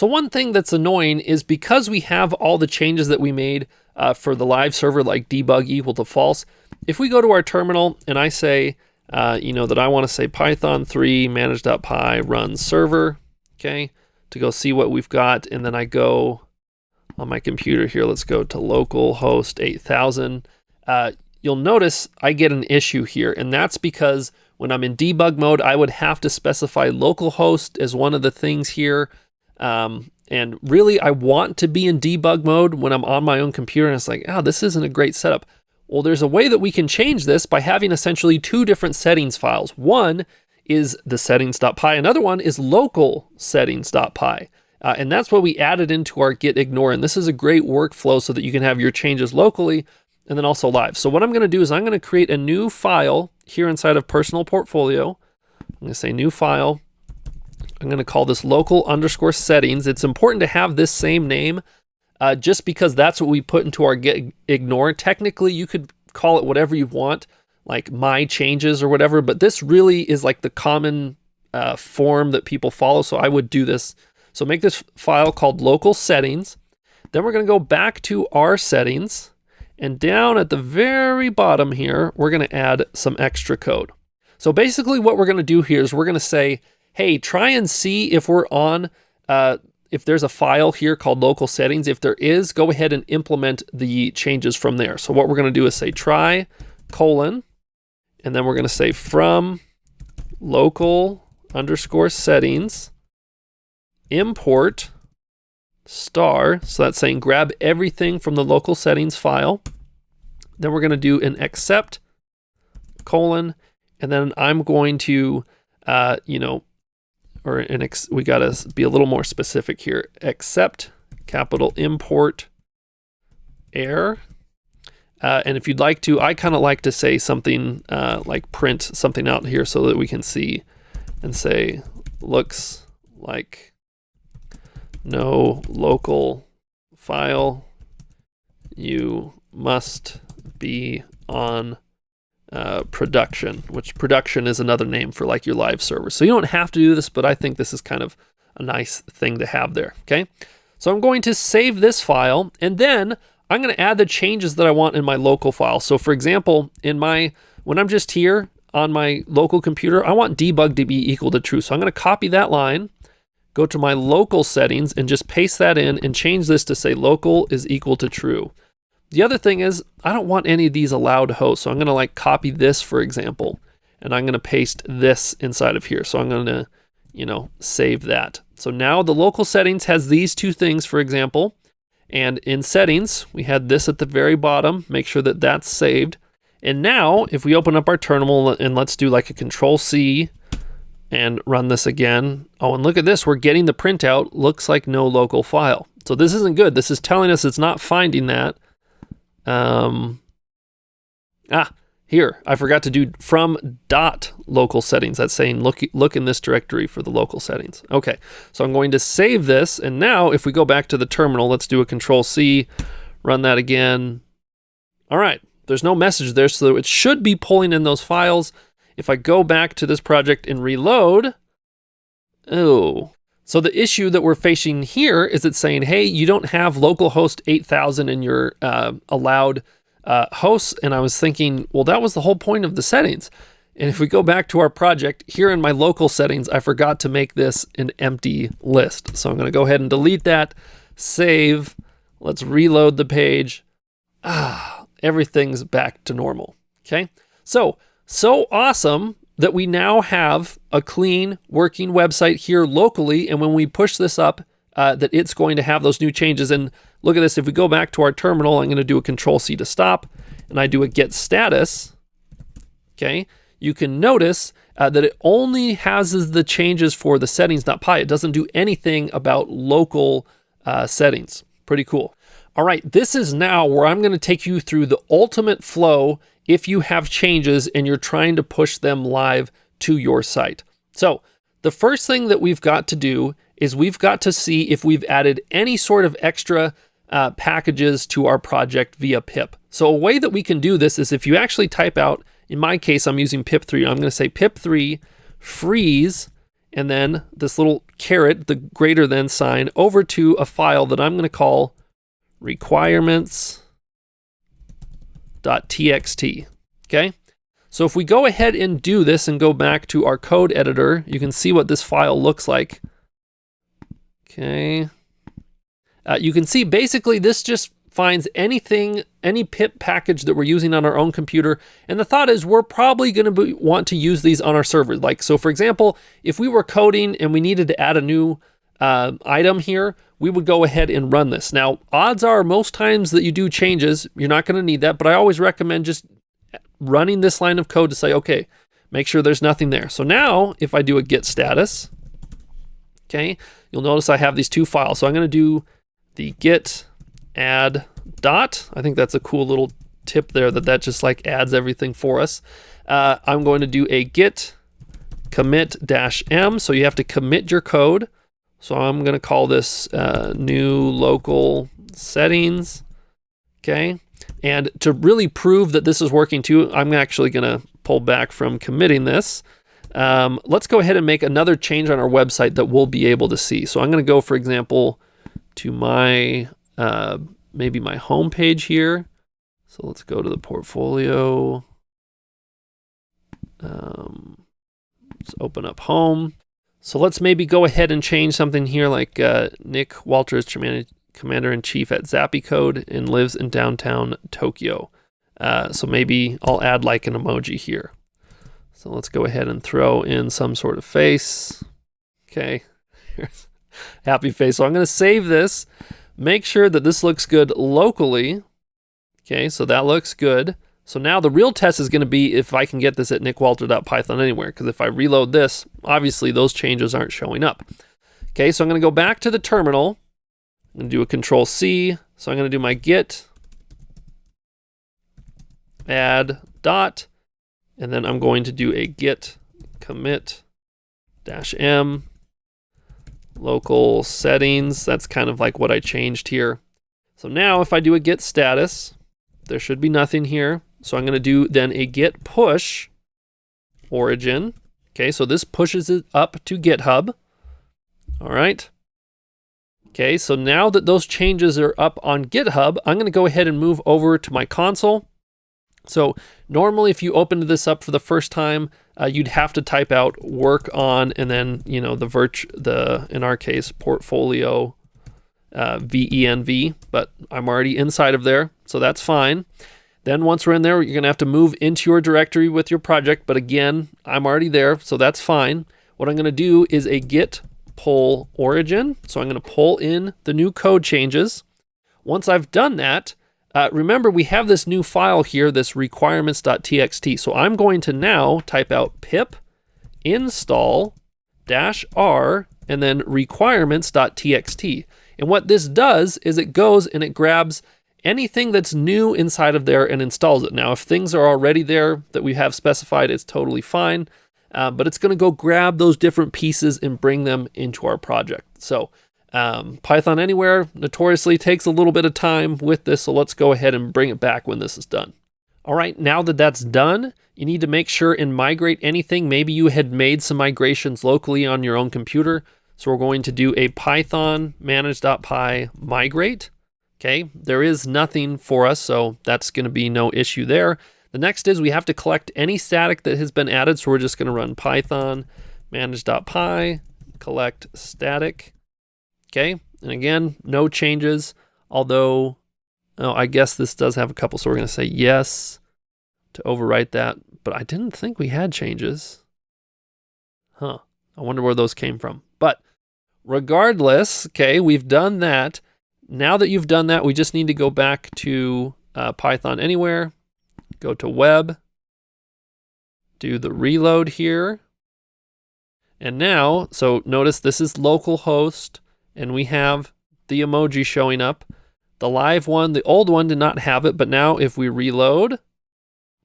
So one thing that's annoying is because we have all the changes that we made for the live server, like debug equal to false, if we go to our terminal and I say, that I want to say Python 3 manage.py run server, okay, to go see what we've got, and then I go on my computer here, let's go to localhost 8000, you'll notice I get an issue here, and that's because when I'm in debug mode, I would have to specify localhost as one of the things here. And really, I want to be in debug mode when I'm on my own computer, and it's like, oh, this isn't a great setup. Well, there's a way that we can change this by having essentially two different settings files. One is the settings.py, another one is local settings.py. And that's what we added into our git ignore. And this is a great workflow so that you can have your changes locally and then also live. So what I'm going to do is I'm going to create a new file here inside of personal portfolio. I'm going to say new file. I'm going to call this local_settings. It's important to have this same name just because that's what we put into our git ignore. Technically, you could call it whatever you want, like my changes or whatever, but this really is like the common form that people follow. So I would do this. So make this file called local settings. Then we're going to go back to our settings, and down at the very bottom here, we're going to add some extra code. So basically what we're going to do here is we're going to say, hey, try and see if we're on, if there's a file here called local settings. If there is, go ahead and implement the changes from there. So what we're going to do is say try : and then we're going to say from local_settings import star. So that's saying grab everything from the local settings file. Then we're going to do an accept : and then I'm going to, we got to be a little more specific here. Accept capital import error. And if you'd like to, I kind of like to say something like print something out here so that we can see and say looks like no local file. You must be on production, which production is another name for like your live server. So you don't have to do this, but I think this is kind of a nice thing to have there. Okay. So I'm going to save this file, and then I'm going to add the changes that I want in my local file. So for example, when I'm just here on my local computer, I want debug to be equal to true. So I'm going to copy that line, go to my local settings and just paste that in and change this to say local is equal to true. The other thing is I don't want any of these allowed hosts. So I'm going to like copy this, for example, and I'm going to paste this inside of here. So I'm going to, save that. So now the local settings has these two things, for example, and in settings, we had this at the very bottom. Make sure that that's saved. And now if we open up our terminal and let's do like a Control-C and run this again. Oh, and look at this. We're getting the printout. Looks like no local file. So this isn't good. This is telling us it's not finding that. Here, I forgot to do from .local settings. That's saying look in this directory for the local settings. Okay, so I'm going to save this, and now if we go back to the terminal, let's do a Control-C, run that again. All right, there's no message there, so it should be pulling in those files. If I go back to this project and reload, so the issue that we're facing here is it's saying, hey, you don't have localhost 8000 in your allowed hosts. And I was thinking, well, that was the whole point of the settings. And if we go back to our project here in my local settings, I forgot to make this an empty list. So I'm going to go ahead and delete that, save. Let's reload the page. Everything's back to normal. Okay. So awesome that we now have a clean working website here locally. And when we push this up, that it's going to have those new changes. And look at this. If we go back to our terminal, I'm going to do a Control-C to stop, and I do a get status. Okay. You can notice that it only has the changes for the settings.py. It doesn't do anything about local settings. Pretty cool. All right. This is now where I'm going to take you through the ultimate flow if you have changes and you're trying to push them live to your site. So the first thing that we've got to do is we've got to see if we've added any sort of extra packages to our project via pip. So a way that we can do this is if you actually type out, in my case, I'm using pip3. I'm going to say pip3 freeze, and then this little caret, the greater than sign, over to a file that I'm going to call requirements.txt. Okay? So if we go ahead and do this and go back to our code editor, you can see what this file looks like. Okay. You can see basically this just finds anything, any pip package that we're using on our own computer. And the thought is we're probably going to want to use these on our server. Like, so for example, if we were coding and we needed to add a new item here, we would go ahead and run this. Now, odds are most times that you do changes, you're not going to need that, but I always recommend just running this line of code to say, okay, make sure there's nothing there. So now if I do a git status, okay, you'll notice I have these two files. So I'm going to do the git add dot. I think that's a cool little tip there that just like adds everything for us. I'm going to do a git commit -m. So you have to commit your code. So I'm going to call this new local settings. Okay. And to really prove that this is working too, I'm actually going to pull back from committing this. Let's go ahead and make another change on our website that we'll be able to see. So I'm going to go, for example, to my maybe my home page here. So let's go to the portfolio. Let's open up home. So let's maybe go ahead and change something here like Nick Walters, Commander-in-Chief at Zappy Code and lives in downtown Tokyo. So maybe I'll add like an emoji here. So let's go ahead and throw in some sort of face. Okay, here's happy face. So I'm going to save this. Make sure that this looks good locally. Okay, so that looks good. So now the real test is going to be if I can get this at nickwalter.python anywhere, because if I reload this, obviously those changes aren't showing up. Okay, so I'm going to go back to the terminal. I'm going to do a Control C. So I'm going to do my git add dot, and then I'm going to do a git commit -m local settings. That's kind of like what I changed here. So now if I do a git status, there should be nothing here. So I'm going to do then a git push origin. Okay, so this pushes it up to GitHub. All right. Okay, so now that those changes are up on GitHub, I'm going to go ahead and move over to my console. So normally if you opened this up for the first time, you'd have to type out work on and then, you know, in our case, portfolio venv, but I'm already inside of there, so that's fine. Then once we're in there, you're going to have to move into your directory with your project, but again, I'm already there, so that's fine. What I'm going to do is a git pull origin. So I'm going to pull in the new code changes. Once I've done that, remember we have this new file here, this requirements.txt. So I'm going to now type out pip install -r and then requirements.txt. And what this does is it goes and it grabs anything that's new inside of there and installs it. Now, if things are already there that we have specified, it's totally fine. But it's going to go grab those different pieces and bring them into our project. So Python Anywhere notoriously takes a little bit of time with this, so let's go ahead and bring it back when this is done. All right, now that that's done, you need to make sure and migrate anything. Maybe you had made some migrations locally on your own computer. So we're going to do a Python manage.py migrate. Okay, there is nothing for us, so that's going to be no issue there. The next is we have to collect any static that has been added, so we're just going to run Python manage.py collect static. Okay, and again, no changes, although I guess this does have a couple, so we're going to say yes to overwrite that, but I didn't think we had changes. I wonder where those came from. But regardless, okay, we've done that. Now that you've done that, we just need to go back to Python Anywhere, go to Web, do the reload here. And now, so notice this is localhost, and we have the emoji showing up. The live one, the old one did not have it, but now if we reload,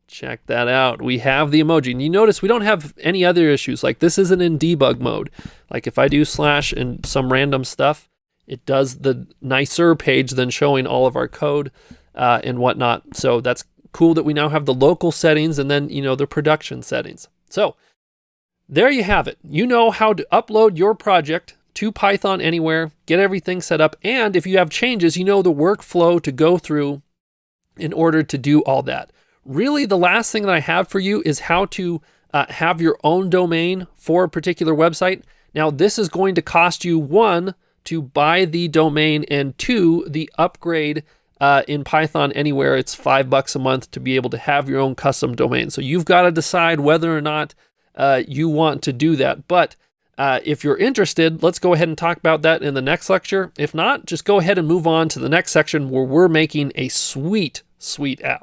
check that out. We have the emoji. And you notice we don't have any other issues. Like this isn't in debug mode. Like if I do / and some random stuff, it does the nicer page than showing all of our code and whatnot. So that's cool that we now have the local settings and then, you know, the production settings. So there you have it. You know how to upload your project to Python Anywhere, get everything set up, and if you have changes, you know the workflow to go through in order to do all that. Really, the last thing that I have for you is how to have your own domain for a particular website. Now, this is going to cost you, 1, to buy the domain, and 2, the upgrade in Python Anywhere. It's $5 a month to be able to have your own custom domain. So you've got to decide whether or not you want to do that. But if you're interested, let's go ahead and talk about that in the next lecture. If not, just go ahead and move on to the next section where we're making a sweet app.